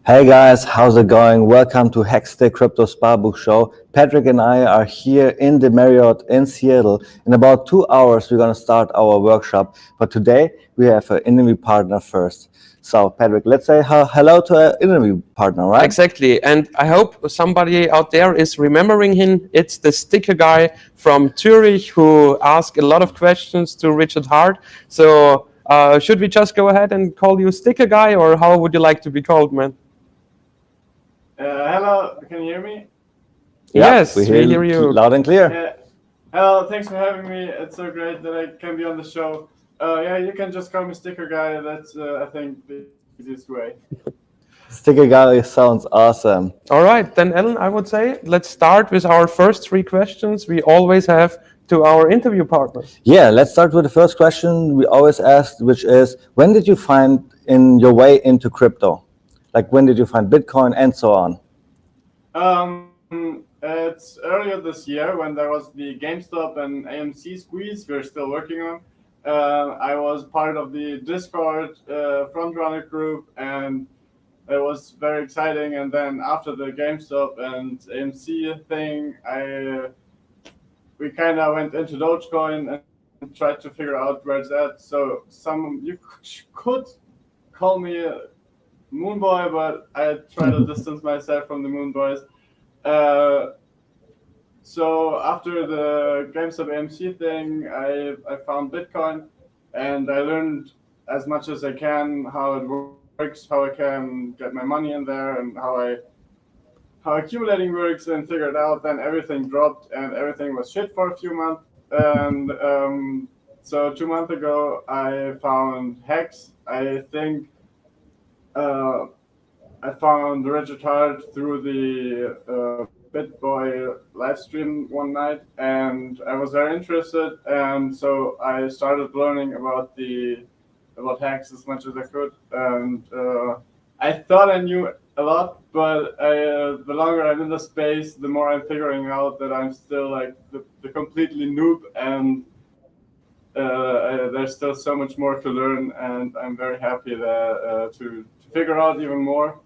Hey guys, how's it going? Welcome to HEX Stakes Crypto Sparbook Show. Patrick and I are here in the Marriott in Seattle. In about 2 hours, we're going to start our workshop. But today, we have an interview partner first. So, Patrick, let's say hello to an interview partner, right? Exactly. And I hope somebody out there is remembering him. It's the sticker guy from Zurich who asked a lot of questions to Richard Hart. So should we just go ahead and call you sticker guy, or how would you like to be called, man? Hello, can you hear me? Yes, we hear you loud and clear. Hello, thanks for having me. It's so great that I can be on the show. Yeah, you can just call me Sticker Guy. That's, I think, the easiest way. Sticker guy sounds awesome. All right, then, Ellen, I would say let's start with our first 3 questions we always have to our interview partners. Yeah, let's start with the first question we always ask, which is, when did you find in your way into crypto? Like, when did you find Bitcoin and so on? It's earlier this year when there was the GameStop and AMC squeeze we're still working on. I was part of the Discord frontrunner group, and it was very exciting. And then after the GameStop and AMC thing, we kind of went into Dogecoin and tried to figure out where it's at. So you could call me a Moon Boy, but I try to distance myself from the Moon Boys. So after the GameStop AMC thing, I found Bitcoin, and I learned as much as I can how it works, how I can get my money in there, and how accumulating works, and figured out. Then everything dropped and everything was shit for a few months. And so 2 months ago, I found Hex. I think I found Richard Hart through the BitBoy live stream one night, and I was very interested, and so I started learning about Hex as much as I could. And I thought I knew a lot, but the longer I'm in the space, the more I'm figuring out that I'm still like the completely noob, and there's still so much more to learn, and I'm very happy that to figure out even more.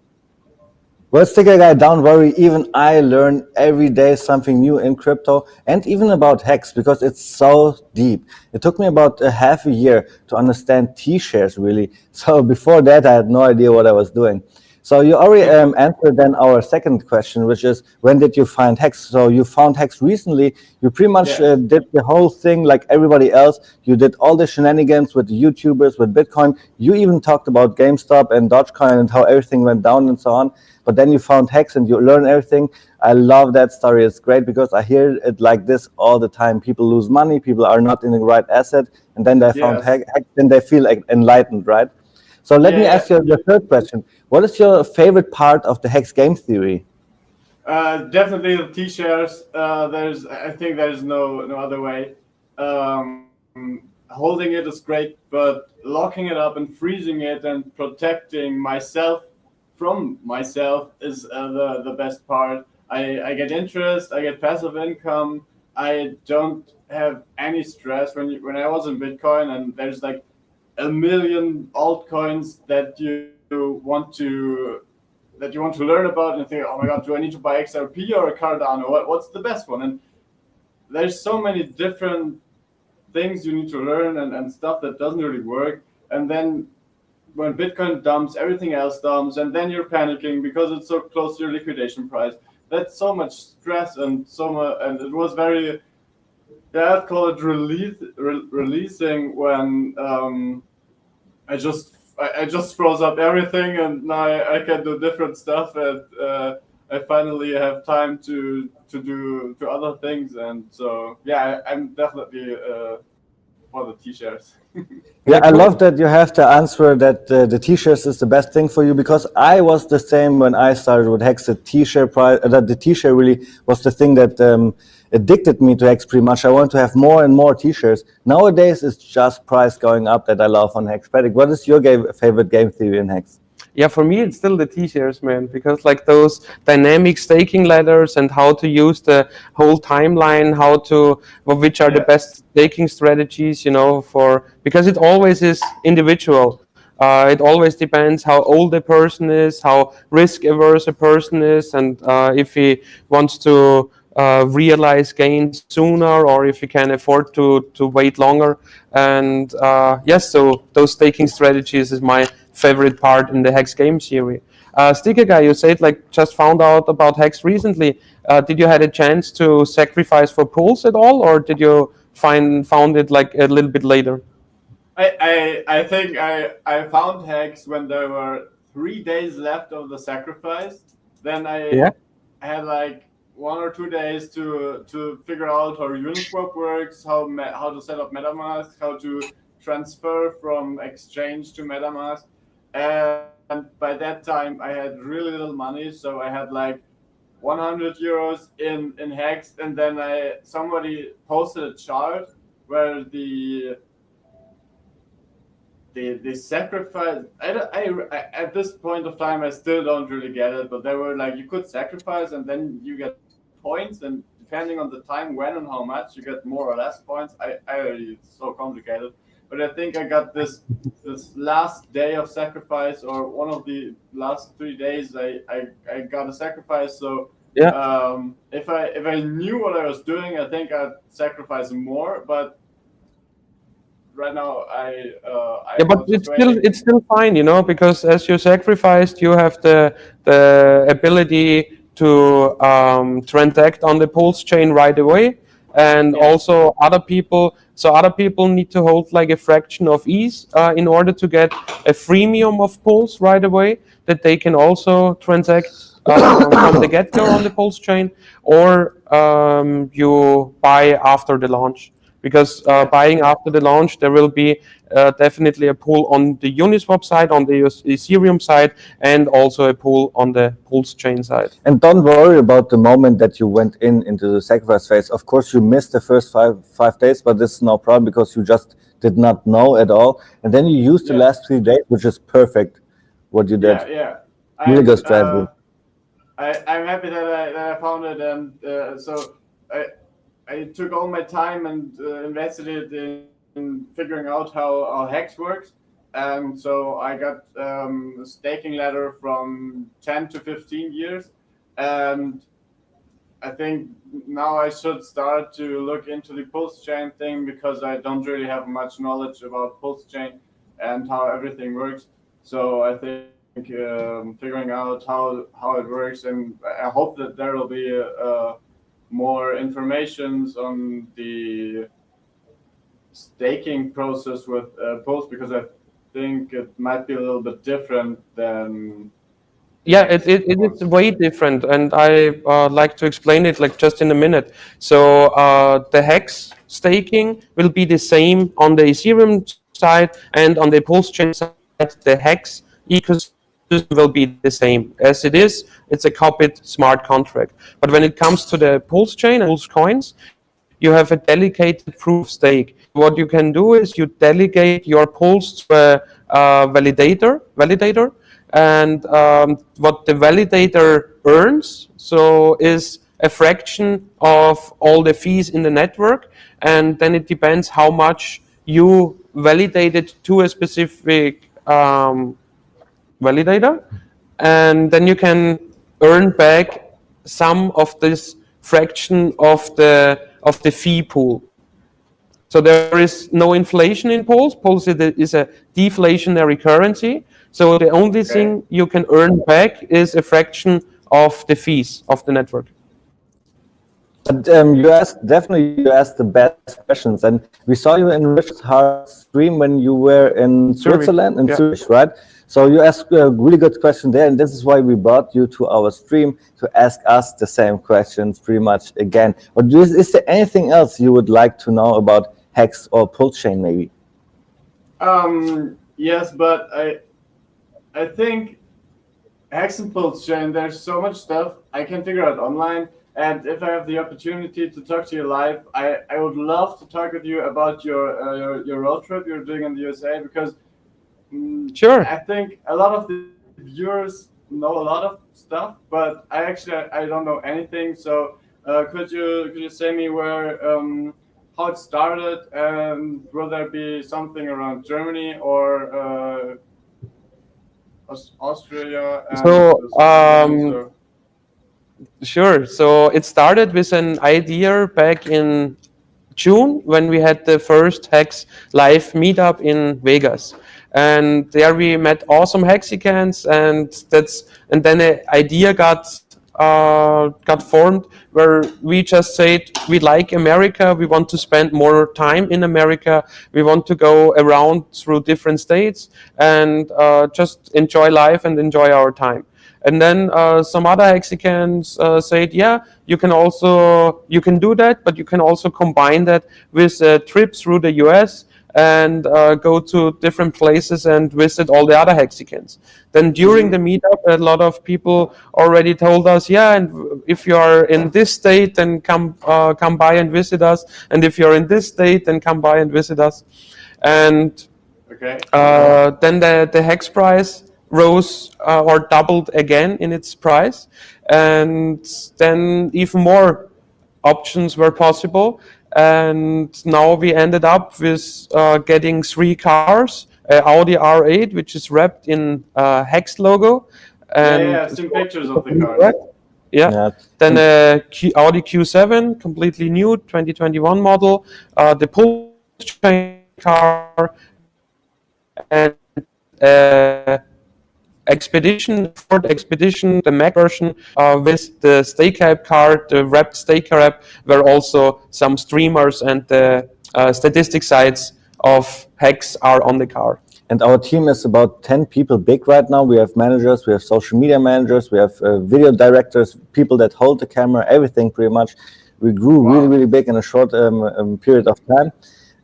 Well, Sticker Guy, don't worry. Even I learn every day something new in crypto, and even about Hex, because it's so deep. It took me about a half a year to understand T-shares, really. So before that, I had no idea what I was doing. So you already answered then our second question, which is, when did you find Hex? So you found Hex recently. You pretty much did the whole thing like everybody else. You did all the shenanigans with the YouTubers, with Bitcoin. You even talked about GameStop and Dogecoin and how everything went down and so on. But then you found Hex and you learn everything. I love that story. It's great because I hear it like this all the time. People lose money. People are not in the right asset. And then they found Hex, and they feel like enlightened, right? So let me ask you the third question. What is your favorite part of the Hex game theory? Definitely the T-shares. I think there's no other way. Holding it is great, but locking it up and freezing it and protecting myself from myself is the best part. I get interest, I get passive income. I don't have any stress when I was in Bitcoin, and there's like a million altcoins that you want to learn about, and think, oh my god, do I need to buy XRP or a Cardano? What's the best one? And there's so many different things you need to learn, and stuff that doesn't really work. And then when Bitcoin dumps, everything else dumps, and then you're panicking because it's so close to your liquidation price. That's so much stress and so much, and it was very, I'd call it releasing when I just froze up everything, and now I can do different stuff, and I finally have time to do other things. And so I'm definitely for the T-shares. Yeah, I love that you have the answer that the T-shirts is the best thing for you, because I was the same when I started with Hex. The T-shirt price, that the T-shirt really was the thing that addicted me to Hex pretty much. I want to have more and more T-shirts. Nowadays, it's just price going up that I love on Hex. Patrick, what is your favorite game theory in Hex? Yeah, for me, it's still the T-shares, man, because like those dynamic staking ladders and how to use the whole timeline, which are the best staking strategies, because it always is individual. It always depends how old a person is, how risk averse a person is, and if he wants to realize gains sooner, or if he can afford to wait longer. And yes, so those staking strategies is my favorite part in the Hex game series. Sticker guy, you said like just found out about Hex recently. Did you had a chance to sacrifice for pools at all, or did you found it like a little bit later? I think I found Hex when there were 3 days left of the sacrifice. Then I Yeah. had like 1 or 2 days to figure out how Uniswap works, how to set up MetaMask, how to transfer from exchange to MetaMask. And by that time, I had really little money, so I had like 100 euros in Hex, and then somebody posted a chart where the sacrifice. At this point of time, I still don't really get it, but they were like you could sacrifice and then you get points, and depending on the time when and how much, you get more or less points. It's so complicated, but I think I got this last day of sacrifice, or one of the last 3 days. I got a sacrifice, so Yeah. if I knew what I was doing, I think I'd sacrifice more, but right now I Yeah, but was just waiting. it's still fine, you know, because as you sacrificed, you have the ability to transact on the pulse chain right away, and Yes. also other people need to hold like a fraction of ease in order to get a freemium of pulse right away that they can also transact from the get-go on the pulse chain, or you buy after the launch, because Yeah. buying after the launch, there will be definitely a pool on the Uniswap side, on the Ethereum side, and also a pool on the Pulse chain side. And don't worry about the moment that you went into the sacrifice phase. Of course, you missed the first five days, but this is no problem because you just did not know at all. And then you used the Yeah. last 3 days, which is perfect what you did. Yeah. Really good I'm strategy. I'm happy that I found it, and so I took all my time and invested it in figuring out how Hex works. And so I got a staking ladder from 10 to 15 years, and I think now I should start to look into the pulse chain thing because I don't really have much knowledge about pulse chain and how everything works. So I think figuring out how it works, and I hope that there will be more informations on the staking process with pulse, because I think it might be a little bit different than the Yeah, hex it is one. way different, and I like to explain it like just in a minute. So the hex staking will be the same on the Ethereum side, and on the Pulse chain side, the hex ecosystem will be the same as it is. It's a copied smart contract. But when it comes to the Pulse chain and Pulse coins, you have a dedicated proof of stake. What you can do is you delegate your Pulse to a validator, and what the validator earns is a fraction of all the fees in the network, and then it depends how much you validated to a specific validator, and then you can earn back some of this fraction of the fee pool. So there is no inflation in Pulse. Pulse is a deflationary currency. So the only Okay. thing you can earn back is a fraction of the fees of the network. But you asked the best questions, and we saw you in Richard Hart's stream when you were in Zurich, Switzerland, in yeah. Zurich, right? So you asked a really good question there, and this is why we brought you to our stream to ask us the same questions pretty much again. But is there anything else you would like to know about Hex or Pulse Chain, maybe? Yes, but I think Hex and Pulse Chain, there's so much stuff I can figure out online. And if I have the opportunity to talk to you live, I would love to talk with you about your road trip you're doing in the USA, because Sure. I think a lot of the viewers know a lot of stuff, but I don't know anything. So could you say me where how it started, and will there be something around Germany, or Austria and So Switzerland. So sure. So it started with an idea back in June when we had the first Hex live meetup in Vegas, and there we met awesome Hexicans, and then an idea got formed where we just said we like America, we want to spend more time in America, we want to go around through different states and just enjoy life and enjoy our time. And then some other Hexicans said, yeah, you can do that, but you can also combine that with a trip through the US and go to different places and visit all the other Hexicans. Then during the meetup, a lot of people already told us, yeah, and if you are in this state, then come by and visit us, and if you're in this state, then come by and visit us. And okay. then the hex price rose or doubled again in its price, and then even more options were possible. And now we ended up with getting three cars: Audi R8, which is wrapped in Hex logo, Yeah, yeah, and I've seen pictures of the cars. yeah. Yeah. Then Audi Q7, completely new, 2021 model, the pulse chain car, and Expedition, Ford Expedition, the Mac version with the stake app card, the wrapped stake app, where also some streamers and the statistic sites of Hex are on the car. And our team is about 10 people big right now. We have managers, we have social media managers, we have video directors, people that hold the camera, everything pretty much. We grew really, really big in a short period of time.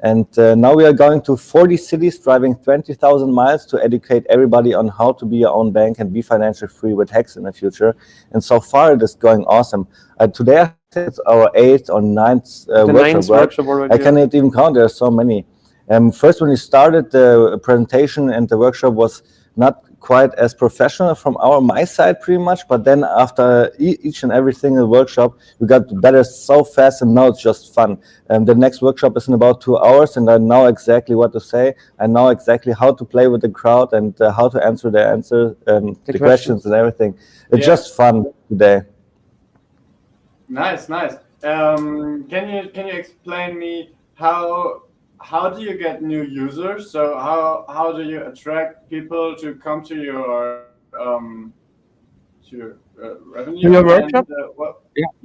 And now we are going to 40 cities, driving 20,000 miles to educate everybody on how to be your own bank and be financially free with Hex in the future. And so far, it is going awesome. Today, I think it's our 8th or 9th workshop, right? already. I cannot even count. There are so many. First, when we started, the presentation and the workshop was not quite as professional from my side, pretty much. But then after each and every single workshop, we got better so fast, and now it's just fun. The next workshop is in about 2 hours, and I know exactly what to say. I know exactly how to play with the crowd and how to answer the questions and everything. It's just fun today. Nice, nice. Can you explain me how do you get new users? So how do you attract people to come to your revenue? To your workshop?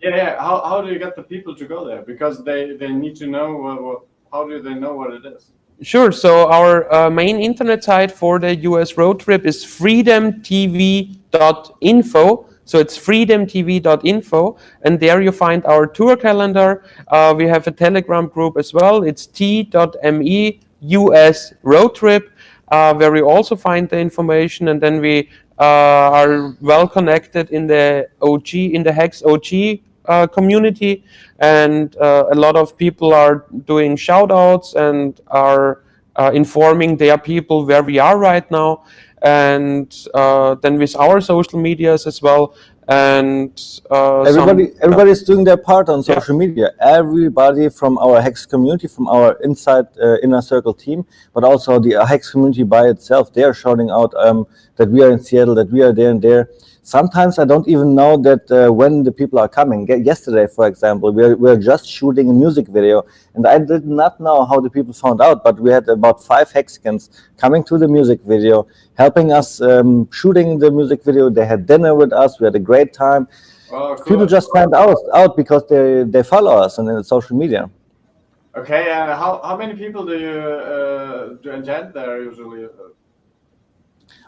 Yeah. How do you get the people to go there? Because they need to know how do they know what it is? Sure. So our main internet site for the US road trip is freedomtv.info. So it's freedomtv.info, and there you find our tour calendar. We have a Telegram group as well. It's t.me US road trip, where we also find the information, and then we are well connected in the Hex OG community, and a lot of people are doing shout outs and are informing their people where we are right now, and then with our social medias as well. And everybody's doing their part on social media. Everybody from our Hex community, from our inner circle team, but also the Hex community by itself, they are shouting out that we are in Seattle, that we are there and there. Sometimes I don't even know that when the people are coming. Yesterday, for example, we're just shooting a music video, and I did not know how the people found out, but we had about 5 Hexicans coming to the music video, helping us shooting the music video. They had dinner with us. We had a great time. Oh, cool. People just find out because they follow us on the social media. Okay, how many people do you attend there usually?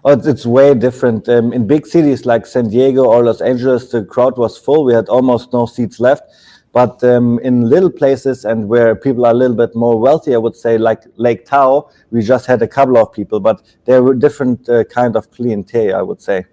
Oh, it's way different. In big cities like San Diego or Los Angeles, the crowd was full. We had almost no seats left. But in little places and where people are a little bit more wealthy, I would say, like Lake Tahoe, we just had a couple of people. But there were different kind of clientele, I would say.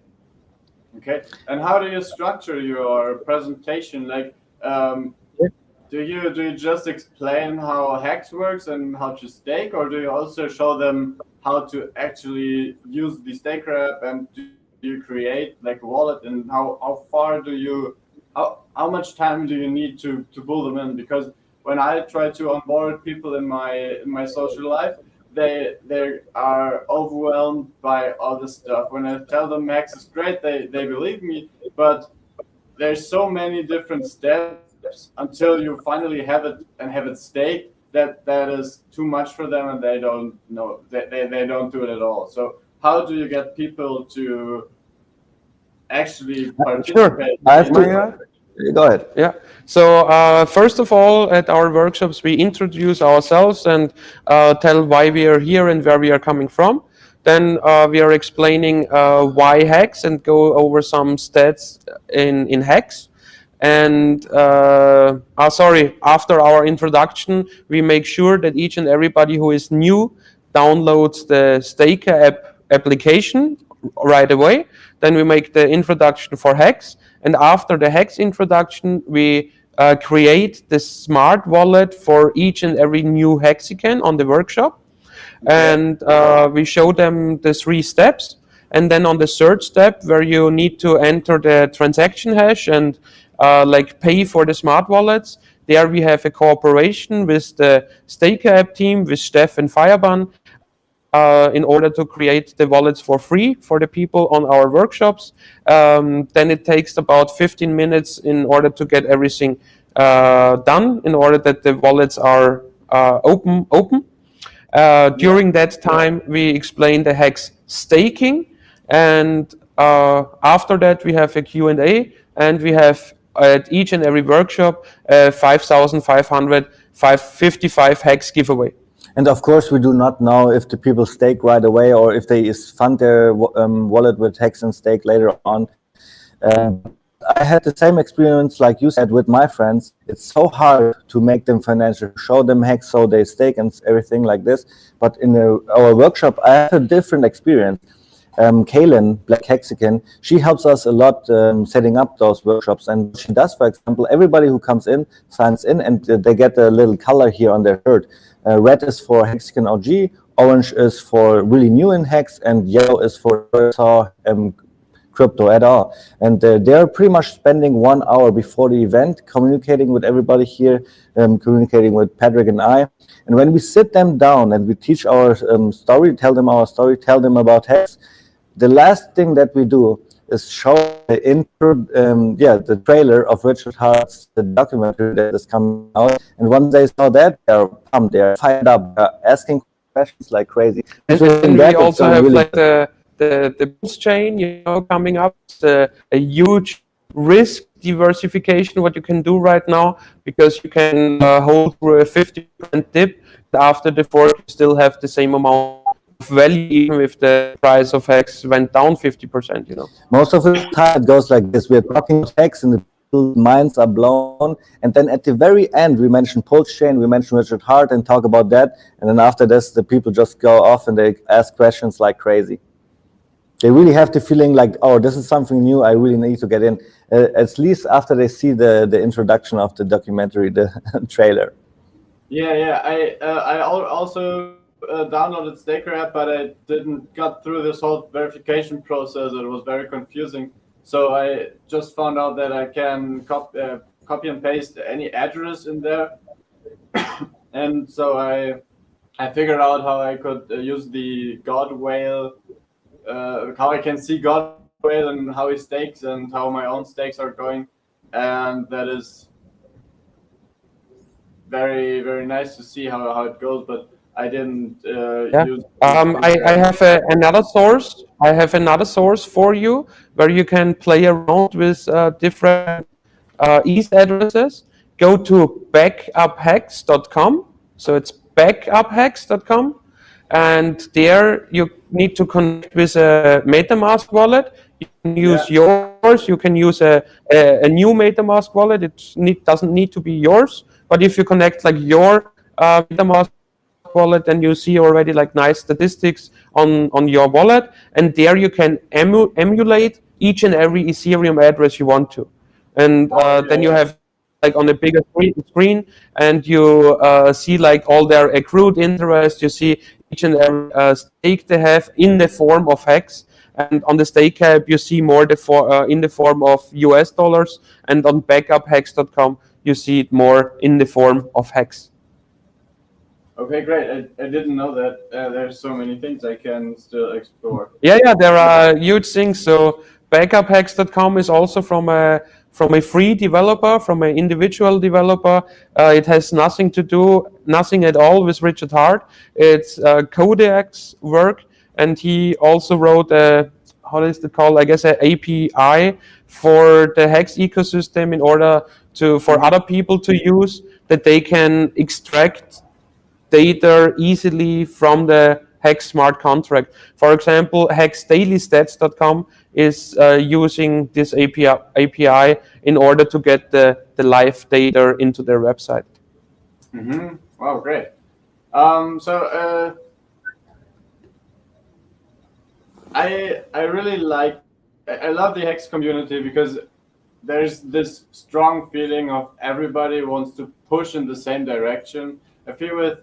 Okay, and how do you structure your presentation? Like, do you just explain how Hex works and how to stake, or do you also show them how to actually use the stake app, and do you create like a wallet, and how far do you how much time do you need to pull them in? Because when I try to onboard people in my social life, they are overwhelmed by all this stuff. When I tell them Hex is great, they believe me, but there's so many different steps until you finally have it and have it staked that is too much for them, and they don't know, they don't do it at all. So how do you get people to actually Sure. participate I have in May your I? project? Go ahead. Yeah. So first of all, at our workshops, we introduce ourselves and tell why we are here and where we are coming from. Then we are explaining why Hex and go over some stats in Hex. And sorry, after our introduction, we make sure that each and everybody who is new downloads the Staker application right away. Then we make the introduction for Hex. And after the Hex introduction, we create the smart wallet for each and every new Hexican on the workshop. Okay. And we show them the 3 steps. And then on the third step, where you need to enter the transaction hash and like pay for the smart wallets, there we have a cooperation with the Staker app team, with Steph and Fireban, in order to create the wallets for free for the people on our workshops. Then it takes about 15 minutes in order to get everything done, in order that the wallets are open. Yeah. During that time, we explain the Hex staking, and after that, we have a Q&A, and we have at each and every workshop 5,555 Hex giveaway. And of course, we do not know if the people stake right away or if they fund their wallet with Hex and stake later on. I had the same experience like you said with my friends. It's so hard to make them financial, show them Hex so they stake and everything like this. But in our workshop, I had a different experience. Kaylin, Black Hexican, she helps us a lot setting up those workshops. And she does, for example, everybody who comes in signs in and they get a little color here on their shirt. Red is for Hexican OG, orange is for really new in Hex, and yellow is for crypto at all. And they're pretty much spending 1 hour before the event communicating with everybody here, communicating with Patrick and I. And when we sit them down and we teach our story, tell them our story, tell them about Hex, the last thing that we do is show the intro, the trailer of Richard Hart's the documentary that is coming out. And once they saw that, they're pumped, they're fired up, they're asking questions like crazy. And then we also have really like the bulls chain, coming up. It's a huge risk diversification what you can do right now, because you can hold through a 50% dip. After the fork, you still have the same amount of value, even if the price of Hex went down 50%. Most of the time it goes like this. We're talking about Hex and the people's minds are blown, and then at the very end we mention Pulse Chain, we mention Richard Hart and talk about that, and then after this the people just go off and they ask questions like crazy. They really have the feeling like, oh, this is something new, I really need to get in, at least after they see the introduction of the documentary, the trailer. Yeah. I also downloaded Staker app, but I didn't got through this whole verification process. It was very confusing. So I just found out that I can copy and paste any address in there. And so I figured out how I could use the God Whale, how I can see God Whale and how he stakes and how my own stakes are going. And that is very, very nice to see how it goes, but I didn't use. I have another source. I have another source for you where you can play around with different ETH addresses. Go to backuphex.com. So it's backuphex.com, and there you need to connect with a MetaMask wallet. You can use yours. You can use a new MetaMask wallet. It doesn't need to be yours. But if you connect like your MetaMask wallet, then you see already like nice statistics on your wallet, and there you can emulate each and every Ethereum address you want to, and then you have like on a bigger screen, and you see like all their accrued interest. You see each and every stake they have in the form of Hex. And on the stake cap, you see more in the form of US dollars, and on backuphex.com, you see it more in the form of Hex. Okay, great. I didn't know that there's so many things I can still explore. Yeah, there are huge things. So backuphex.com is also from a free developer, from an individual developer. It has nothing at all with Richard Hart. It's Codex work, and he also wrote a, how is it called? I guess an API for the Hex ecosystem in order for other people to use, that they can extract data easily from the Hex smart contract. For example, hexdailystats.com is using this API in order to get the live data into their website. Wow, great. So I really I love the Hex community because there's this strong feeling of everybody wants to push in the same direction. I feel with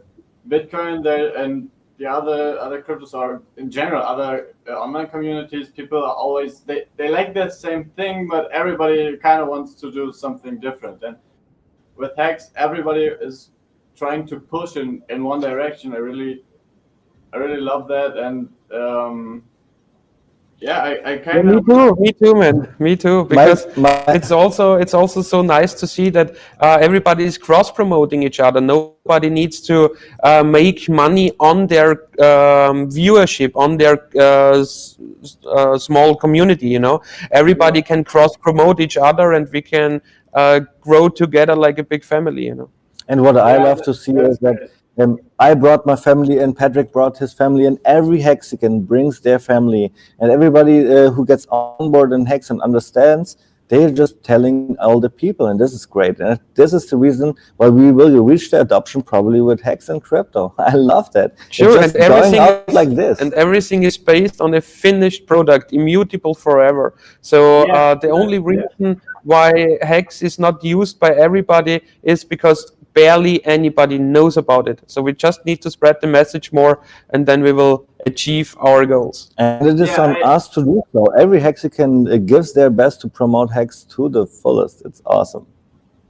Bitcoin there and the other cryptos are in general other online communities, people are always they like the same thing, but everybody kind of wants to do something different. And with Hex, everybody is trying to push in one direction. I really love that, and yeah, I kind of Me too, man. Me too. Because it's also so nice to see that everybody is cross promoting each other. Nobody needs to make money on their viewership, on their small community. You know, everybody can cross promote each other, and we can grow together like a big family. You know. And what I love to see that's is that great. I brought my family in, Patrick brought his family in, every Hexican brings their family, and everybody who gets on board in Hex and understands, they're just telling all the people, and this is great. And this is the reason why we will reach the adoption probably with Hex and crypto. I love that. Sure, it's just going out like this. and everything is based on a finished product, immutable forever. So Yeah, the only reason why Hex is not used by everybody is because barely anybody knows about it. So we just need to spread the message more, and then we will achieve our goals. And it is yeah, on us to do so. Every Hexican gives their best to promote Hex to the fullest. It's awesome.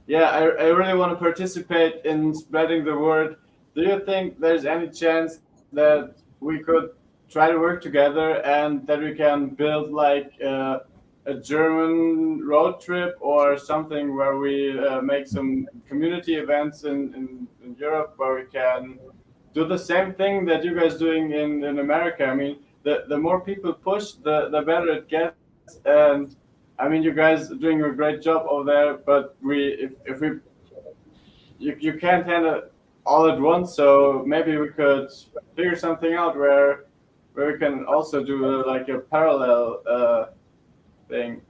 yeah. I really want to participate in spreading the word. Do you think there's any chance that we could try to work together and that we can build like a German road trip or something where we make some community events in Europe where we can do the same thing that you guys doing in America? I mean, the more people push, the better it gets. And I mean, you guys are doing a great job over there. But if we you can't handle it all at once, so maybe we could figure something out where we can also do like a parallel thing.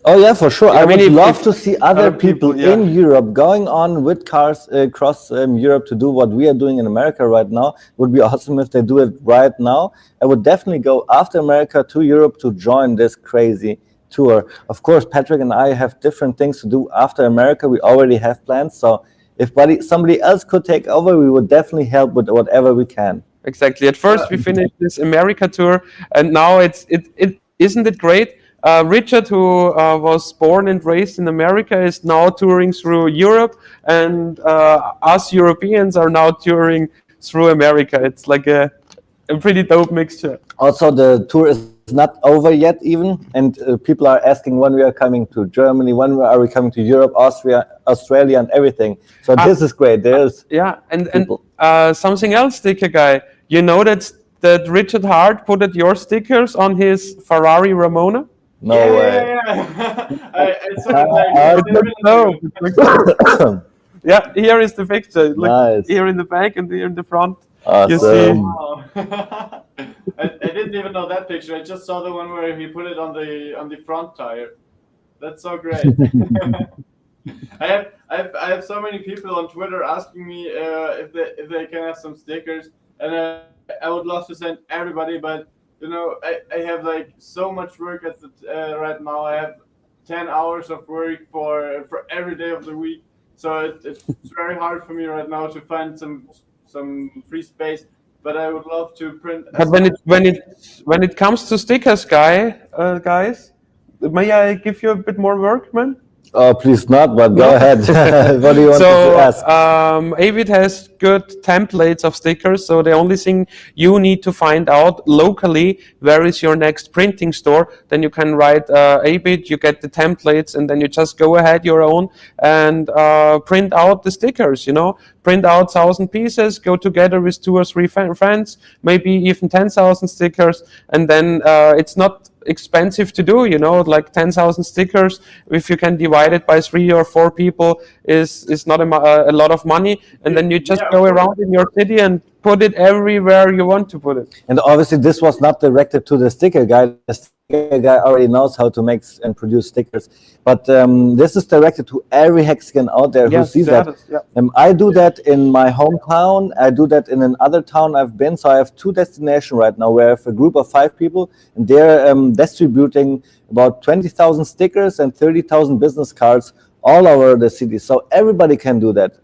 Oh yeah, for sure. Yeah, I I mean, would if love to see other people yeah. in Europe going on with cars across Europe to do what we are doing in America right now. It would be awesome if they do it right now. I would definitely go after America to Europe to join this crazy tour. Of course, Patrick and I have different things to do after America. We already have plans. So if somebody else could take over, we would definitely help with whatever we can. Exactly. At first, we finished this America tour, and now it isn't it great? Richard, who was born and raised in America, is now touring through Europe, and us Europeans are now touring through America. It's like a pretty dope mixture. Also, the tour is not over yet even, and people are asking when we are coming to Germany, when are we coming to Europe, Austria, Australia, and everything. So this is great. There's Yeah, and people. something else, sticker guy. You know that Richard Hart put your stickers on his Ferrari Ramona? No way. I saw it like 10 minutes ago. It looks dope. Yeah, here is the picture. Look, Nice. here in the back and here in the front. You see. Awesome. Wow. I didn't even know that picture. I just saw the one where he put it on the front tire. That's so great. I have so many people on Twitter asking me if they can have some stickers, and I would love to send everybody, but you know I have like so much work at the right now. I have 10 hours of work for every day of the week, so it's very hard for me right now to find some free space. But I would love to print. But when it comes to stickers, guys, may I give you a bit more work, man? Oh, please not, but go ahead. What do you want to So ask? Avid has good templates of stickers. So the only thing you need to find out locally, where is your next printing store? Then you can write Avid, you get the templates, and then you just go ahead your own and print out the stickers. Print out 1,000 pieces, go together with 2 or 3 friends, maybe even 10,000 stickers, and then it's not expensive to do, like 10,000 stickers. If you can divide it by 3 or 4 people, is not a lot of money, and then you just Yeah, go of course. around in your city and put it everywhere you want to put it. And obviously, this was not directed to the sticker guy. The sticker guy already knows how to make and produce stickers. But this is directed to every Hexican out there who Yes, sees that that. is, yeah. I do that in my hometown. I do that in another town I've been. So I have 2 destinations right now where I have a group of 5 people, and they're distributing about 20,000 stickers and 30,000 business cards all over the city. So everybody can do that.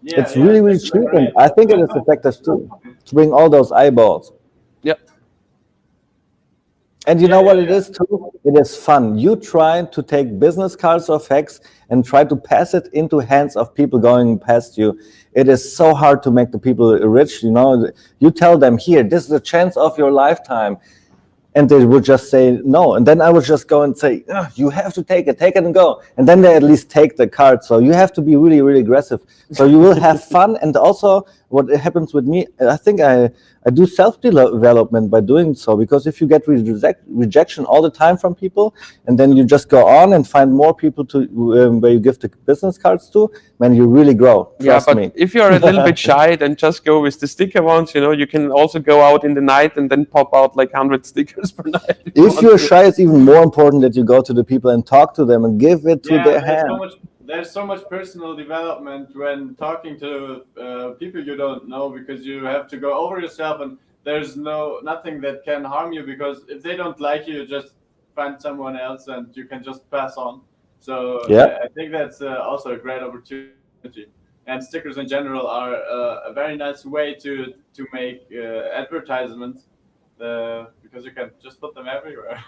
Yeah, It's really, really stickers are cheap, and great. I think it is effective too to bring all those eyeballs. Yeah. And you know what it is too? It is fun. You try to take business cards of Hex and try to pass it into hands of people going past you. It is so hard to make the people rich. You tell them, here, this is a chance of your lifetime. And they would just say no. And then I would just go and say, you have to take it and go. And then they at least take the card. So you have to be really, really aggressive. So you will have fun. And also what happens with me, I think I do self-development by doing so, because if you get rejection all the time from people, and then you just go on and find more people to where you give the business cards to, man, you really grow. Trust but me. if you're a little bit shy, then just go with the sticker ones. You can also go out in the night and then pop out like 100 stickers per night. If you're shy, it's even more important that you go to the people and talk to them and give it to their hand. There's so much personal development when talking to people you don't know, because you have to go over yourself, and there's nothing that can harm you, because if they don't like you, just find someone else and you can just pass on. So I think that's also a great opportunity. And stickers in general are a very nice way to make advertisements, because you can just put them everywhere.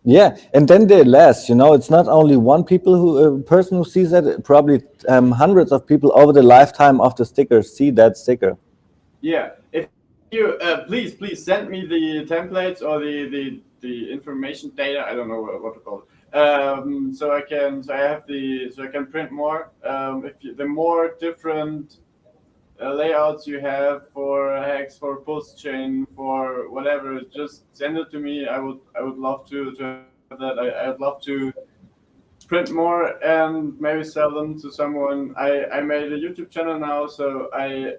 Yeah, and then they last. It's not only one person who sees that. Probably hundreds of people over the lifetime of the sticker see that sticker. Yeah, if you please send me the templates or the information data. I don't know what to call it. So I can print more. The more different layouts you have for Hex, for Pulse Chain, for whatever, just send it to me. I would love to have that. I would love to print more and maybe sell them to someone. I made a YouTube channel now, so I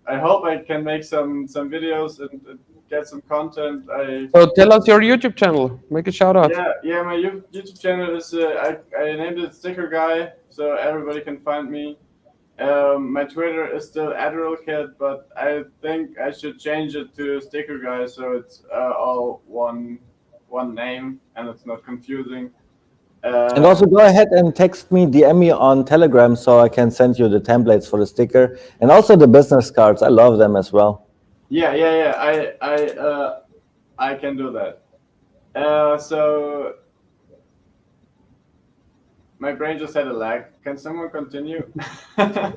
hope I can make some videos and get some content. So tell us your YouTube channel. Make a shout out. Yeah. My YouTube channel is I named it Sticker Guy, so everybody can find me. My Twitter is still AdderallKid, but I think I should change it to Sticker Guy, so it's all one name and it's not confusing. And also go ahead and text me, DM me on Telegram, so I can send you the templates for the sticker and also the business cards. I love them as well. Yeah. I can do that. So my brain just had a lag. Can someone continue?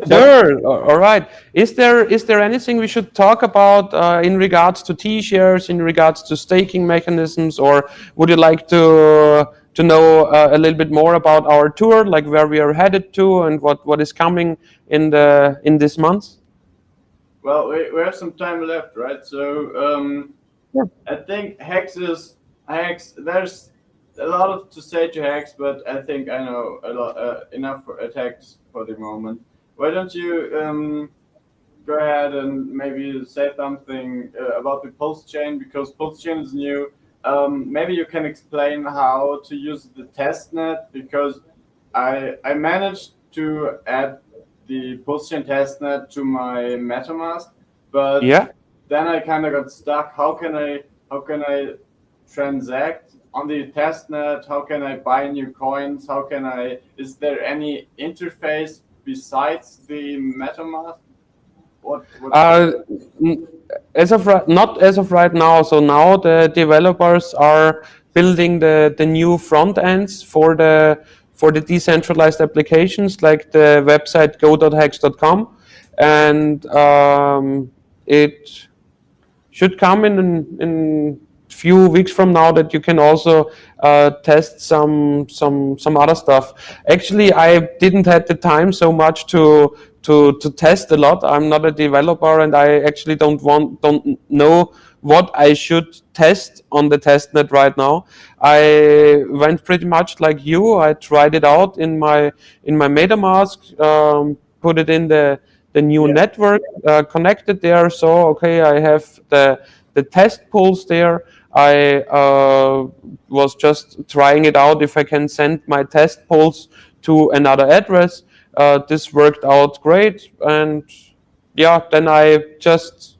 Sure. All right. Is there anything we should talk about in regards to T-shares, in regards to staking mechanisms, or would you like to know a little bit more about our tour, like where we are headed to and what is coming in this month? Well, we have some time left, right? So I think Hex. There's a lot to say to Hex, but I think I know a lot enough for Hex for the moment. Why don't you go ahead and maybe say something about the Pulse chain, because Pulse chain is new. Maybe you can explain how to use the testnet, because I managed to add the Pulse chain testnet to my MetaMask, but then I kind of got stuck. How can I transact on the testnet? How can I buy new coins? Is there any interface besides the MetaMask? Not as of right now. So now the developers are building the new front ends for for the decentralized applications like the website go.hex.com, and it should come in few weeks from now that you can also test some other stuff. Actually, I didn't have the time so much to test a lot. I'm not a developer, and I actually don't know what I should test on the testnet right now. I went pretty much like you. I tried it out in my MetaMask, put it in the new network, connected there. So okay, I have the test pools there. I was just trying it out if I can send my test polls to another address. This worked out great, and yeah, then I just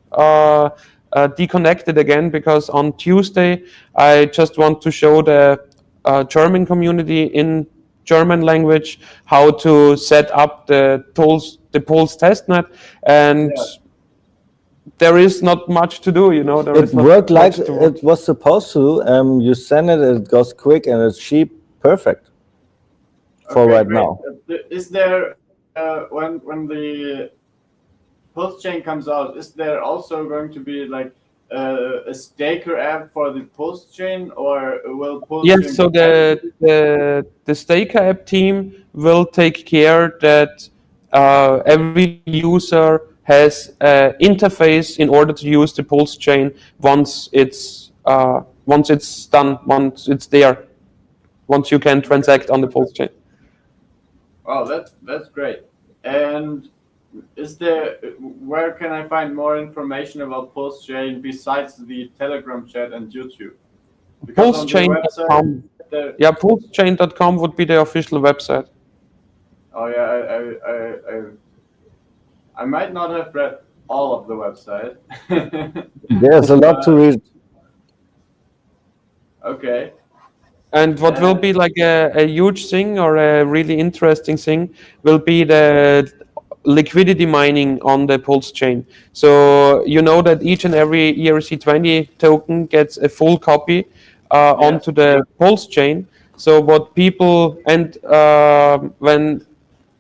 deconnected again, because on Tuesday I just want to show the German community in German language how to set up the polls testnet, and there is not much to do, you know. It worked like it was supposed to. You send it, it goes quick and it's cheap. Perfect for right now. Is there when the Pulse chain comes out, is there also going to be like a staker app for the Pulse chain, or will Pulse chain? Yes, so the staker app team will take care that every user has an interface in order to use the Pulse chain once it's done, once it's there, once you can transact on the Pulse chain. Oh, that's great. And where can I find more information about Pulse chain besides the Telegram chat and YouTube? Pulsechain.com. Yeah, pulsechain.com would be the official website. Oh yeah, I might not have read all of the website. There's a lot to read. Okay. And what will be like a huge thing, or a really interesting thing, will be the liquidity mining on the Pulse chain. So you know that each and every ERC20 token gets a full copy onto the Pulse chain. So what people, and when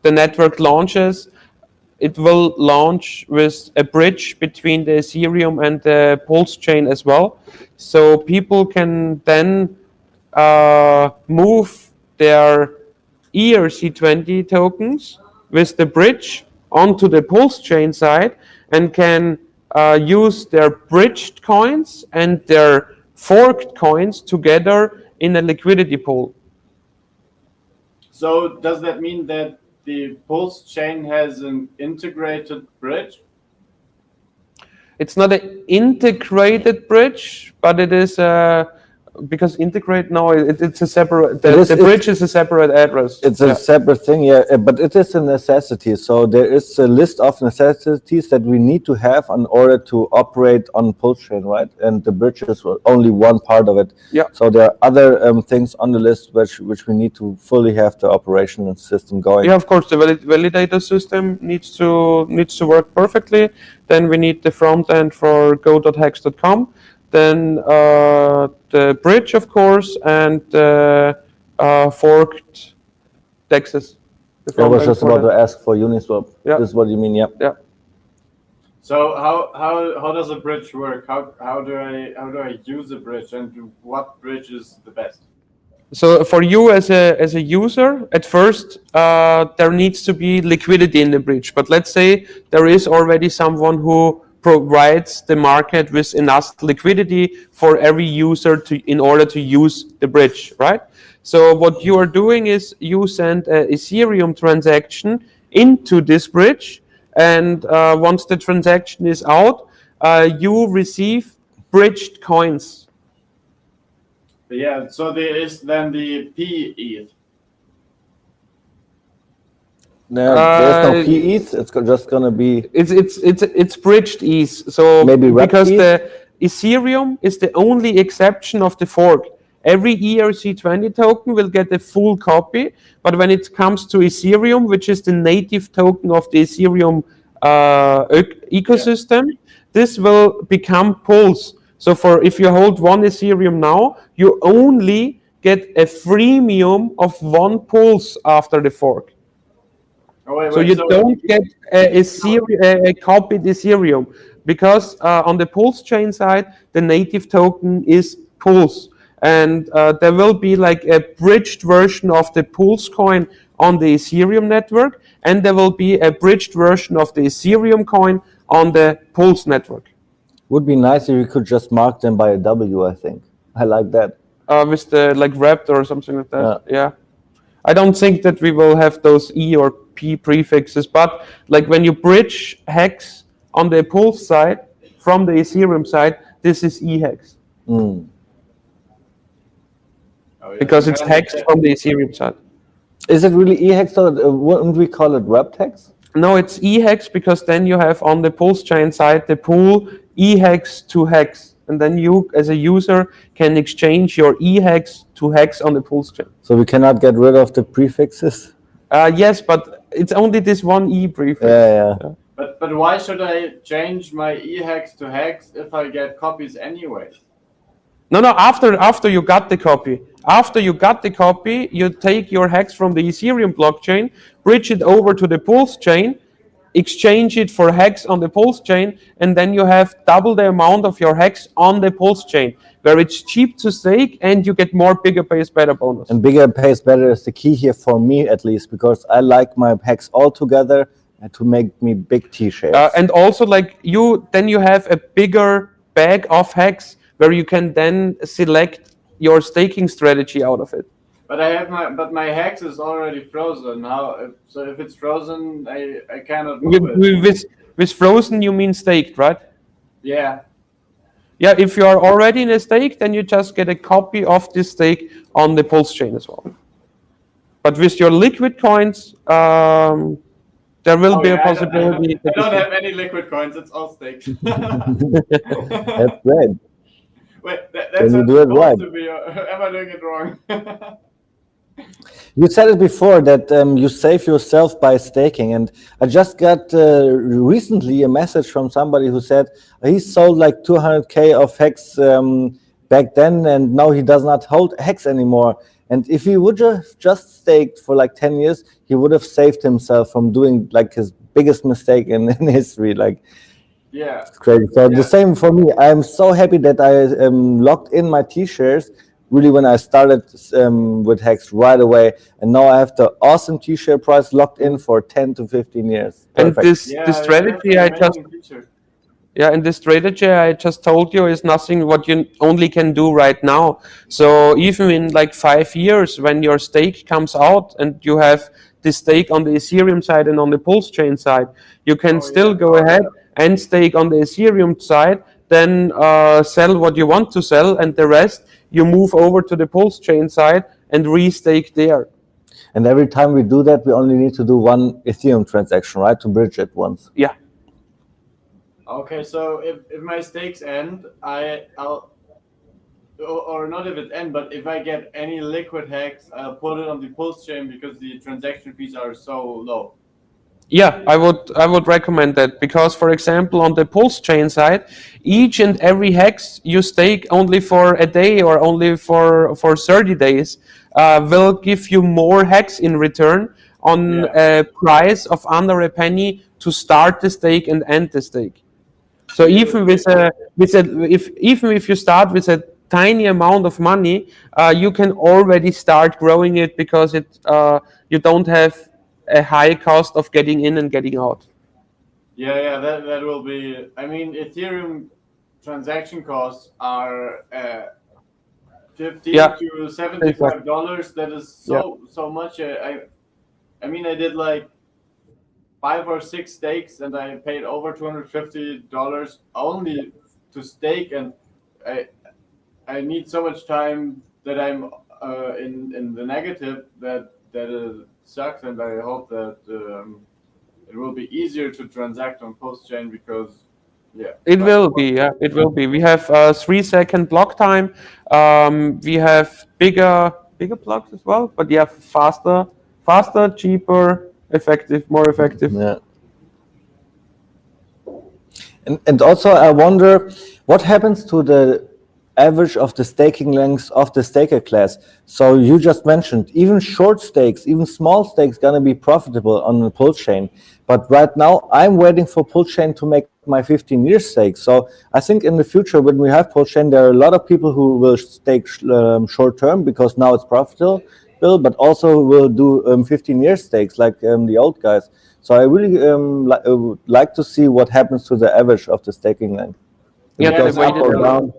the network launches, it will launch with a bridge between the Ethereum and the Pulse chain as well. So people can then move their ERC20 tokens with the bridge onto the Pulse chain side, and can use their bridged coins and their forked coins together in a liquidity pool. So does that mean that the Pulse chain has an integrated bridge? It's not an integrated bridge, but it is because integrate, no, it's a separate. The bridge is a separate address. It's a separate thing, yeah. But it is a necessity. So there is a list of necessities that we need to have in order to operate on Pulse chain, right? And the bridge is only one part of it. Yeah. So there are other things on the list which we need to fully have the operation system going. Yeah, of course, the validator system needs to work perfectly. Then we need the front end for go.hex.com. Then the bridge, of course, and forked dexes. I was just about to ask for Uniswap. Yeah. This is what you mean, yeah. Yeah. So how does a bridge work? How do I use a bridge, and what bridge is the best? So for you as a user, at first there needs to be liquidity in the bridge. But let's say there is already someone who provides the market with enough liquidity for every user in order to use the bridge, right? So what you are doing is you send an Ethereum transaction into this bridge, and once the transaction is out, you receive bridged coins. Yeah, so there is then the PETH. No, there's no PETH. It's just gonna be. It's bridged ETH. So maybe because the Ethereum is the only exception of the fork. Every ERC20 token will get a full copy, but when it comes to Ethereum, which is the native token of the Ethereum ecosystem, this will become Pulse. So if you hold one Ethereum now, you only get a freemium of 1 pulse after the fork. Oh, wait, So wait, you don't get a copied Ethereum, because on the Pulse chain side, the native token is Pulse. And there will be like a bridged version of the Pulse coin on the Ethereum network, and there will be a bridged version of the Ethereum coin on the Pulse network. Would be nice if you could just mark them by a W, I think. I like that. With the like wrapped or something like that. Yeah. Yeah. I don't think that we will have those E or P prefixes, but like when you bridge hex on the Pulse side from the Ethereum side, this is EHEX Mm. Oh, yes, because you it's can- hexed from the Ethereum side. Is it really EHEX or wouldn't we call it wrapped hex? No, it's EHEX because then you have on the Pulse chain side the pool EHEX to hex, and then you as a user can exchange your EHEX to hex on the Pulse chain. So we cannot get rid of the prefixes? Yes, but it's only this one E prefix. Yeah. But why should I change my EHEX to hex if I get copies anyway? No, after you got the copy. After you got the copy, you take your hex from the Ethereum blockchain, bridge it over to the Pulse chain, exchange it for hex on the Pulse chain, and then you have double the amount of your hex on the Pulse chain, where it's cheap to stake and you get more bigger pays better bonus. And bigger pays better is the key here for me, at least, because I like my hex all together and to make me big T-shapes. And also like you have a bigger bag of hex where you can then select your staking strategy out of it. But my hex is already frozen. So if it's frozen, I cannot move it. With frozen you mean staked, right? Yeah. Yeah, if you are already in a stake, then you just get a copy of this stake on the Pulse chain as well. But with your liquid coins, there will be a possibility. I don't have any liquid coins. It's all staked. That's great. Wait, that's Then you not do it supposed right. to be. Am I doing it wrong? You said it before that you save yourself by staking, and I just got recently a message from somebody who said he sold like 200K of Hex back then, and now he does not hold Hex anymore. And if he would have just staked for like 10 years, he would have saved himself from doing like his biggest mistake in history. Like, Yeah. it's crazy. So Yeah. the same for me. I'm so happy that I locked in my T-shares really when I started with Hex right away, and now I have the awesome T-share price locked in for 10 to 15 years. And Perfect. this strategy and the strategy I just told you is nothing what you only can do right now. So even in like 5 years, when your stake comes out and you have the stake on the Ethereum side and on the Pulse chain side, you can still go ahead and stake on the Ethereum side, then sell what you want to sell, and the rest you move over to the Pulse chain side and restake there. And every time we do that, we only need to do one Ethereum transaction, right, to bridge it once. Yeah. Okay, so if my stakes end, I'll or not if it end, but if I get any liquid hex, I'll put it on the Pulse chain because the transaction fees are so low. Yeah, I would recommend that, because, for example, on the Pulse chain side, each and every hex you stake only for a day or only for 30 days will give you more hex in return on a price of under a penny to start the stake and end the stake. So even if you start with a tiny amount of money, you can already start growing it because you don't have a high cost of getting in and getting out. Yeah, that will be. I mean, Ethereum transaction costs are $50 to $75. That is so much. I mean, I did like 5 or 6 stakes, and I paid over $250 only to stake, and I need so much time that I'm in the negative that it sucks, and I hope that it will be easier to transact on Pulse chain because it will be. We have 3-second block time. We have bigger blocks as well, but faster, cheaper, more effective. Yeah. And also I wonder what happens to the average of the staking lengths of the staker class. So you just mentioned even short stakes, even small stakes, gonna be profitable on the Pulse chain. But right now, I'm waiting for Pulse chain to make my 15-year stake. So I think in the future, when we have Pulse chain, there are a lot of people who will stake short term because now it's profitable, but also will do 15-year stakes like the old guys. So I really would like to see what happens to the average of the staking length. If Yeah, it the goes up weighted or average. down.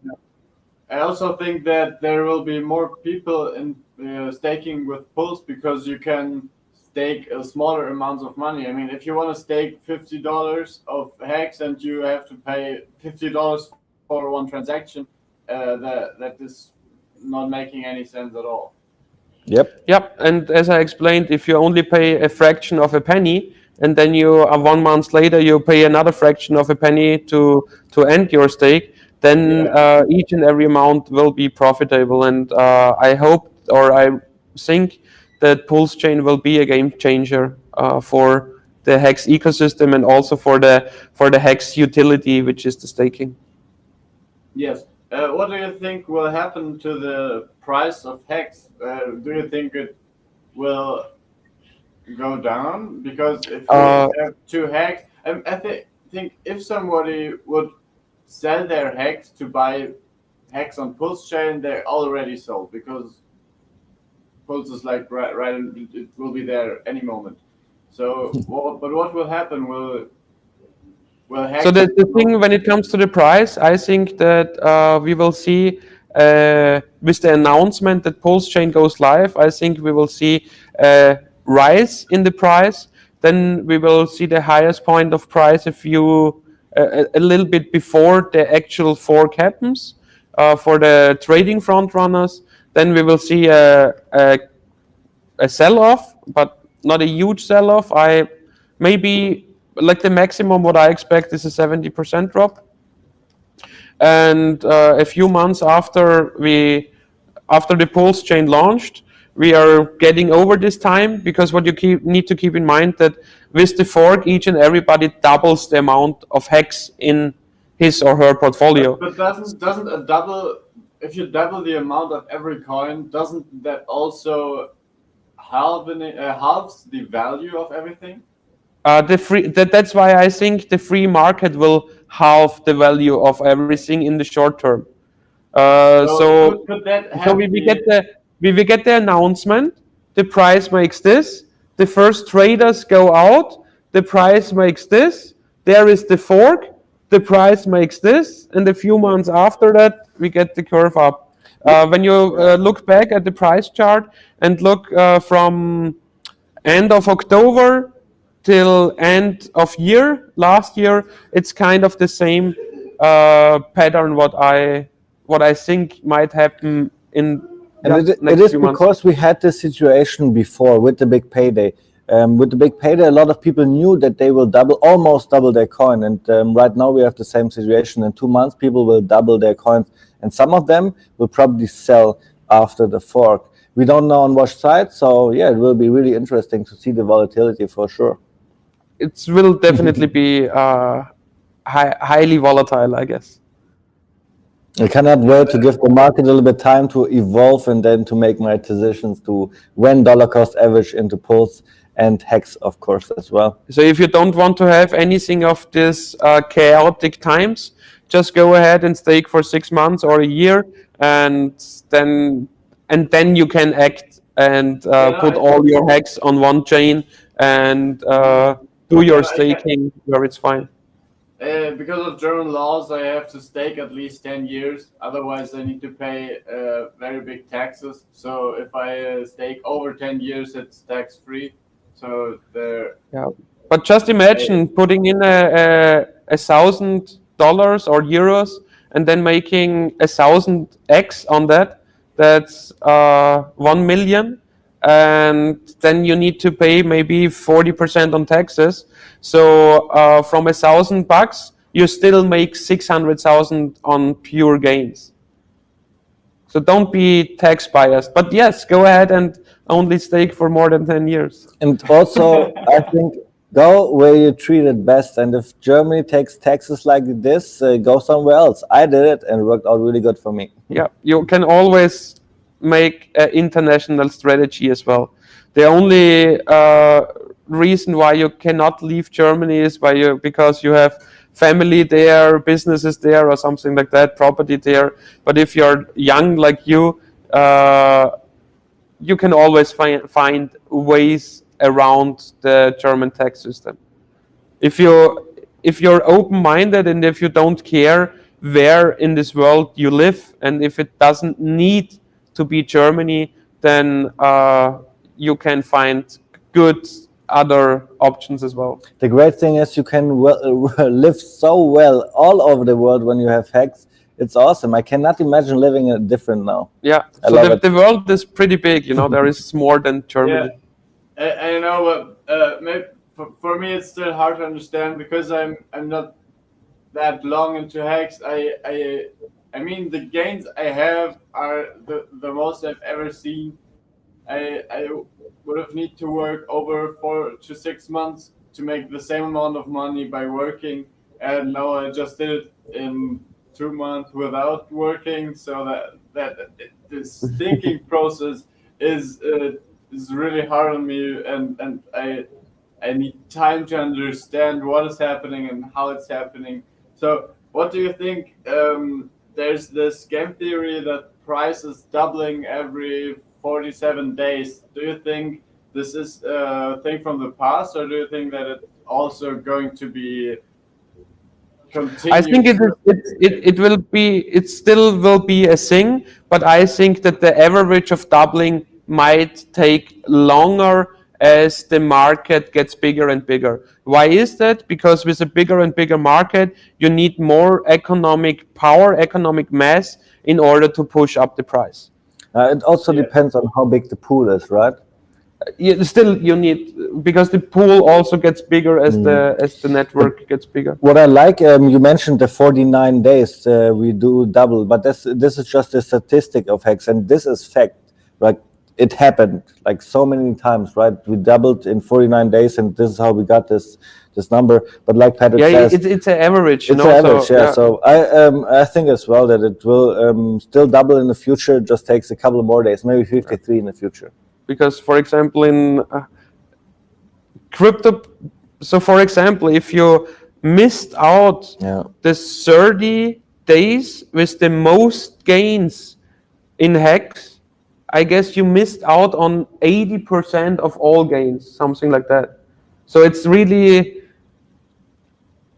I also think that there will be more people in staking with Pulse because you can stake a smaller amounts of money. I mean, if you want to stake $50 of Hex and you have to pay $50 for one transaction, that is not making any sense at all. Yep, and as I explained, if you only pay a fraction of a penny, and then you 1 month later you pay another fraction of a penny to end your stake, then each and every amount will be profitable. And I hope, or I think, that Pulse Chain will be a game changer for the Hex ecosystem and also for the Hex utility, which is the staking. Yes. What do you think will happen to the price of Hex? Do you think it will go down? Because if you have two Hex, think if somebody would sell their Hex to buy Hex on Pulse Chain, they're already sold because Pulse is like right, it will be there any moment. So, but what will happen? Will Hex? So the thing when it comes to the price, I think that we will see with the announcement that Pulse Chain goes live, I think we will see a rise in the price. Then we will see the highest point of price if you a little bit before the actual fork happens for the trading front runners. Then we will see a sell-off, but not a huge sell-off. I maybe like the maximum what I expect is a 70% drop. And a few months after the Pulse chain launched, we are getting over this time because what you need to keep in mind that with the fork, each and everybody doubles the amount of Hex in his or her portfolio. But doesn't a double, if you double the amount of every coin, doesn't that also halves the value of everything? That's why I think the free market will halve the value of everything in the short term. Could that So have we get the announcement. The price makes this. The first traders go out. The price makes this. There is the fork. The price makes this, and a few months after that, we get the curve up. When you look back at the price chart and look from end of October till end of last year, it's kind of the same pattern what I think might happen in And it next is few months. because we had this situation before with the big payday. With the big payday, a lot of people knew that they will almost double their coin. And right now we have the same situation. In 2 months, people will double their coins. And some of them will probably sell after the fork. We don't know on which side. So yeah, it will be really interesting to see the volatility for sure. It will definitely be highly volatile, I guess. I cannot wait to give the market a little bit time to evolve and then to make my decisions to when dollar cost average into Pulse and Hex, of course, as well. So if you don't want to have anything of this chaotic times, just go ahead and stake for 6 months or a year, and then you can act and put all your Hex on one chain and do your staking where it's fine. Because of German laws, I have to stake at least 10 years. Otherwise, I need to pay very big taxes. So if I stake over 10 years, it's tax free. So there. Yeah, but just imagine putting in $1,000 or euros and then making 1,000x on that. That's 1 million, and then you need to pay maybe 40% on taxes. So from $1,000, you still make 600,000 on pure gains. So don't be tax biased. But yes, go ahead and only stake for more than 10 years. And also, I think Go where you're treated best, and if Germany takes taxes like this, go somewhere else. I did it, and it worked out really good for me. Yeah, you can always make an international strategy as well. The only reason why you cannot leave Germany is because you have family there, businesses there, or something like that, property there. But if you're young like you can always find ways around the German tax system. If you're open-minded and if you don't care where in this world you live, and if it doesn't need to be Germany, then you can find good other options as well. The great thing is you can live so well all over the world when you have Hex. It's awesome. I cannot imagine living it different now. Yeah, I so love the world is pretty big, there is more than Germany. Yeah, I know, but maybe for me it's still hard to understand because I'm not that long into Hex. I mean the gains I have are the most I've ever seen. I would have need to work over 4 to 6 months to make the same amount of money by working, and now I just did it in 2 months without working. So that this thinking process is really hard on me, and I need time to understand what is happening and how it's happening. So, what do you think? There's this game theory that price is doubling every 47 days. Do you think this is a thing from the past, or do you think that it's also going to be continued? I think it still will be a thing, but I think that the average of doubling might take longer as the market gets bigger and bigger. Why is that? Because with a bigger and bigger market, you need more economic power, economic mass in order to push up the price. It also depends on how big the pool is, right? Still, you need, because the pool also gets bigger as the network gets bigger. What I like, you mentioned the 49 days we do double, but this is just a statistic of Hex, and this is fact. Like it happened like so many times, right? We doubled in 49 days, and this is how we got this number. But like Patrick says, it's an average. It's an average, So I think as well that it will still double in the future. It just takes a couple more days, maybe 53 in the future. Because, for example, in crypto, so for example, if you missed out the 30 days with the most gains in Hex, I guess you missed out on 80% of all gains, something like that. So it's really,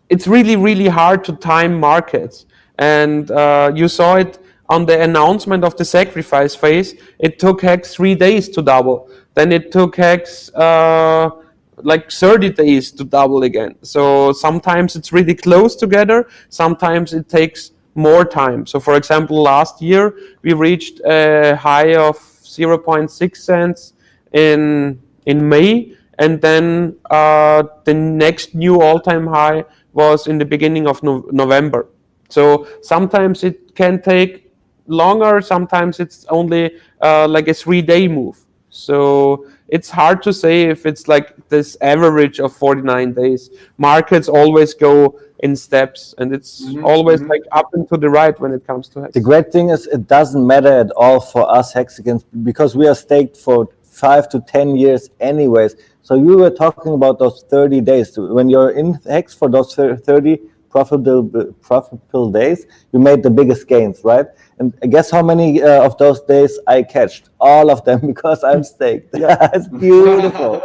really hard to time markets. And you saw it on the announcement of the sacrifice phase. It took Hex 3 days to double. Then it took Hex like 30 days to double again. So sometimes it's really close together. Sometimes it takes more time. So for example, last year we reached a high of 0.6 cents in May, and then the next new all-time high was in the beginning of November. So sometimes it can take longer, sometimes it's only like a 3-day move. So it's hard to say if it's like this average of 49 days. Markets always go in steps, and it's always like up and to the right when it comes to Hex. The great thing is it doesn't matter at all for us Hexicans, because we are staked for 5 to 10 years anyways. So you were talking about those 30 days. When you're in Hex for those 30 profitable days, you made the biggest gains, right? And guess how many of those days I catched? All of them, because I'm staked. It's beautiful.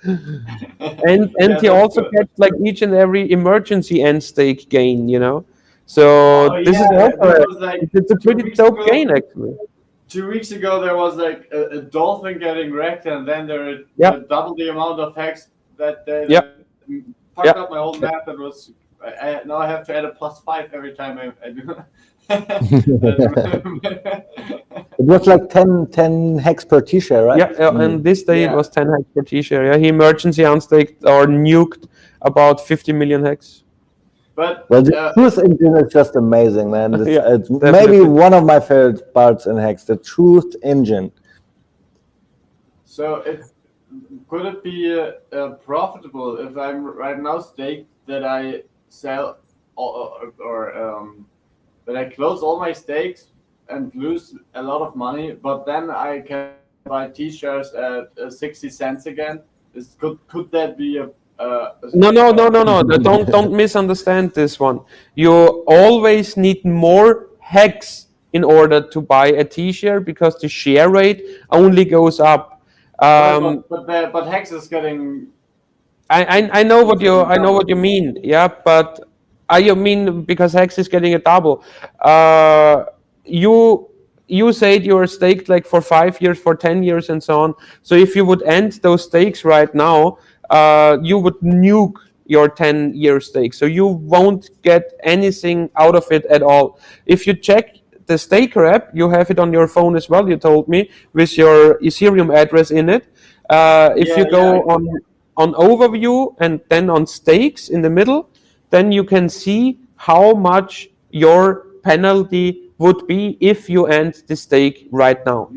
And he also catch like each and every emergency end stake gain, So this is also it's a pretty dope gain actually. 2 weeks ago there was like a dolphin getting wrecked, and then there double the amount of Hex that day. Fucked up my whole math. That was now I have to add a +5 every time I do. It was like 10 Hex per T-share, right? Yeah, and this day it was 10 Hex per T-share. Yeah, he emergency unstaked or nuked about 50 million Hex. But the truth engine is just amazing, man. It's definitely. maybe one of my favorite parts in Hex, the truth engine. So could it be profitable if I'm right now staked that I sell or that I close all my stakes and lose a lot of money, but then I can buy T-shirts at 60 cents again? Could that be No, no, no, no, no. Don't misunderstand this one. You always need more hex in order to buy a T-shirt because the share rate only goes up. but Hex is getting I know what you mean. Yeah, but you mean because Hex is getting a double. You you said you're staked like for 5 years, for 10 years, and so on. So if you would end those stakes right now, you would nuke your 10-year stake. So you won't get anything out of it at all. If you check the staker app, you have it on your phone as well. You told me with your Ethereum address in it. If you go on overview and then on stakes in the middle, then you can see how much your penalty would be if you end the stake right now.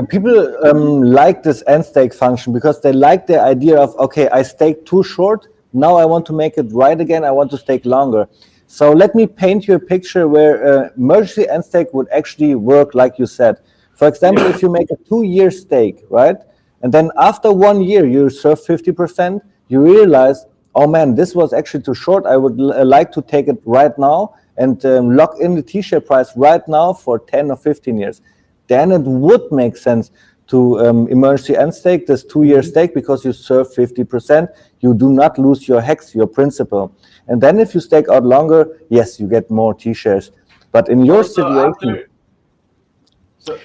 People like this end stake function because they like the idea of, okay, I staked too short, now I want to make it right again, I want to stake longer. So let me paint you a picture where emergency end stake would actually work like you said. For example, if you make a 2-year stake, right? And then after 1 year, you serve 50%, you realize, oh man, this was actually too short. I would like to take it right now and lock in the T-share price right now for 10 or 15 years. Then it would make sense to emergency end stake, this 2-year stake, because you serve 50%. You do not lose your hex, your principal. And then if you stake out longer, yes, you get more T-shares. But in your situation...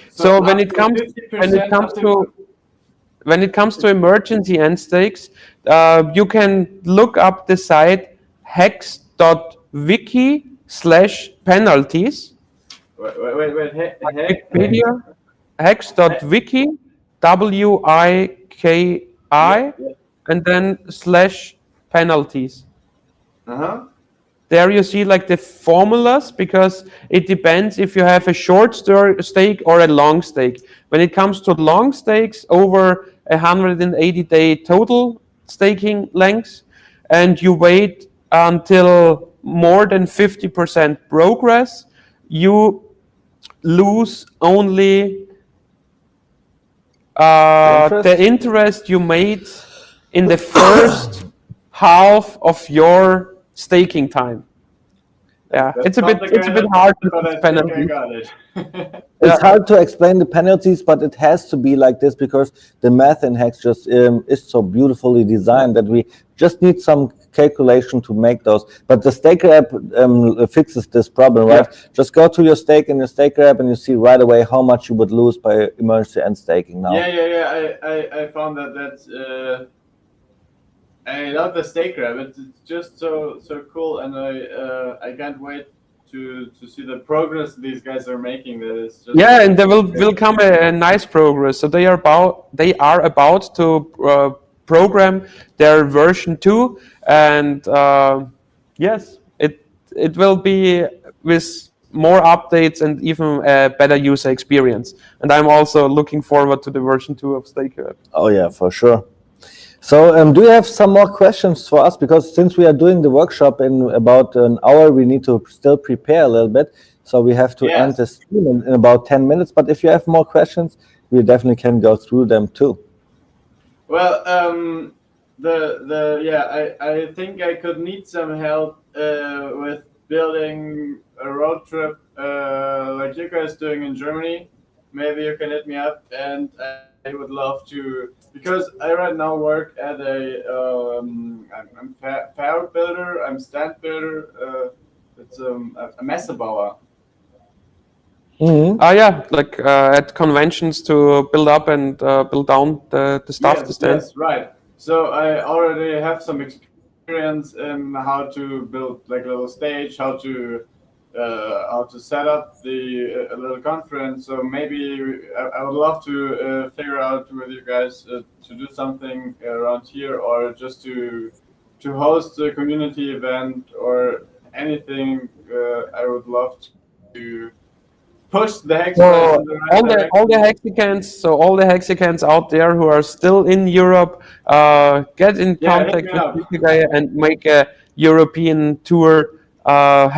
So when it comes to emergency end stakes, you can look up the site hex.wiki/penalties. Wait. Wikipedia, hex.wiki, WIKI, and then /penalties. There you see like the formulas, because it depends if you have a short stake or a long stake. When it comes to long stakes, over 180-day total staking lengths, and you wait until more than 50% progress, you lose only the interest you made in the first half of your staking time. Yeah, it's a bit hard to penalty. It's hard to explain the penalties, but it has to be like this because the math in Hex just is so beautifully designed that we just need some calculation to make those. But the staker app fixes this problem, right? Yeah. Just go to your stake in your staker app and you see right away how much you would lose by emergency end staking now. I found that's I love the staker app. It's just so cool, and I can't wait to see the progress these guys are making. That is just and there will come a nice progress. So they are about to program their version 2, and yes, it will be with more updates and even a better user experience. And I'm also looking forward to the version 2 of Staker app. Oh yeah, for sure. So do you have some more questions for us? Because since we are doing the workshop in about an hour, we need to still prepare a little bit. So we have to end the stream in about 10 minutes. But if you have more questions, we definitely can go through them too. Well, I think I could need some help with building a road trip like you guys doing in Germany. Maybe you can hit me up, and I would love to, because I right now work at I'm fair builder, I'm stand builder. It's a Messebauer. Like at conventions to build up and build down the stuff to stand. Yes, right. So I already have some experience in how to build like a little stage, how to set up the little conference. So maybe I would love to figure out with you guys to do something around here, or just to host a community event or anything. I would love to push the hex price So in the right all the direction. Hexicans, so all the Hexicans out there who are still in Europe, get in Yeah, hit contact me with up. Ikigai and make a European tour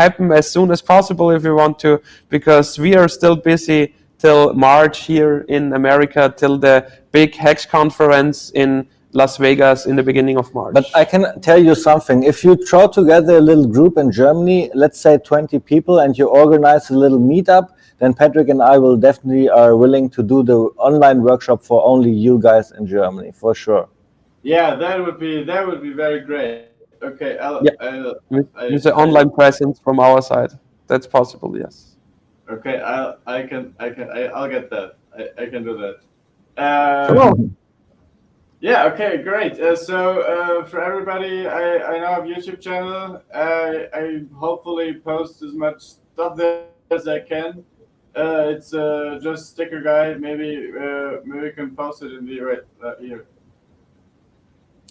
happen as soon as possible if you want to, because we are still busy till March here in America, till the big Hex conference in Las Vegas in the beginning of March. But I can tell you something. If you throw together a little group in Germany, let's say 20 people, and you organize a little meetup, then Patrick and I will definitely are willing to do the online workshop for only you guys in Germany, for sure. Yeah, that would be very great. Okay, Yeah, with the online presence from our side, that's possible. Yes. okay, I'll get that. I can do that. Cool. Yeah, okay, great. For everybody, I now have YouTube channel. I hopefully post as much stuff there as I can. It's just sticker guy. Maybe we can post it in the here.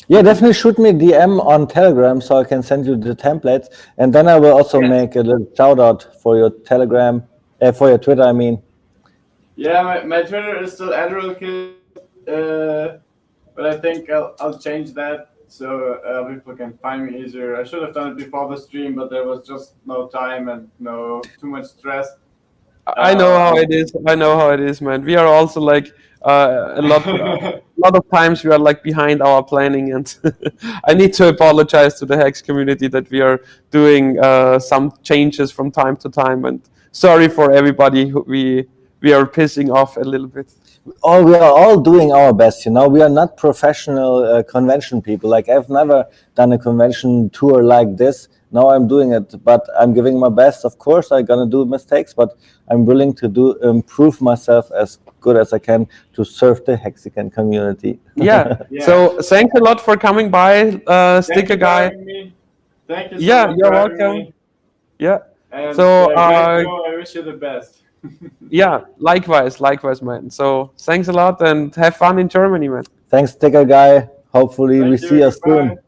Yeah, definitely shoot me a DM on Telegram so I can send you the templates, and then I will also make a little shout out for your Telegram, for your Twitter. I mean. Yeah, my Twitter is still @realkid, but I think I'll change that so people can find me easier. I should have done it before the stream, but there was just no time and too much stress. I know how it is. I know how it is, man. We are also like a lot of times we are like behind our planning, and I need to apologize to the Hex community that we are doing some changes from time to time, and sorry for everybody who we are pissing off a little bit. We are all doing our best, we are not professional convention people. Like, I've never done a convention tour like this. Now I'm doing it, but I'm giving my best. Of course I'm gonna do mistakes, but I'm willing to improve myself as good as I can to serve the Hexican community. Yeah. So thanks a lot for coming by, Sticker Guy. Thank you so much you're for having welcome. me. Yeah. And So great show. I wish you the best. yeah, likewise, man. So thanks a lot and have fun in Germany, man. Thanks, Sticker Guy. Hopefully we see you soon.